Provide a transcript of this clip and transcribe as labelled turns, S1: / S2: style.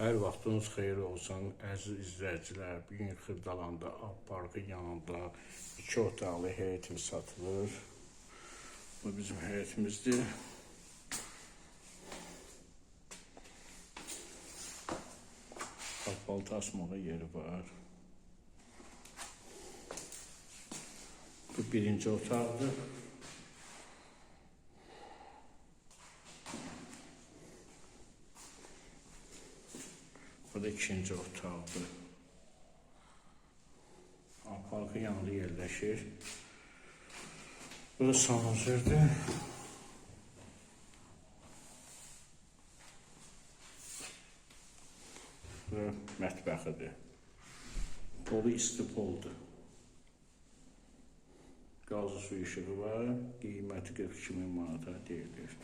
S1: Hər vaxtınız xeyir olsun, əziz izləyicilər. Bu gün Xırdalanda parkın yanında 2 otaqlı həyətimiz satılır. Bu bizim həyətimizdir. Palto asmağa yeri var. Bu birinci otaqdır. Bu da ikinci otaqdır. Parkın yanında yerləşir. Bu da sanuzördir. Bu da mətbəxidir. Dolu isti poldur. Qazlı su işığı var. Qiyməti 42 min manata deyilir.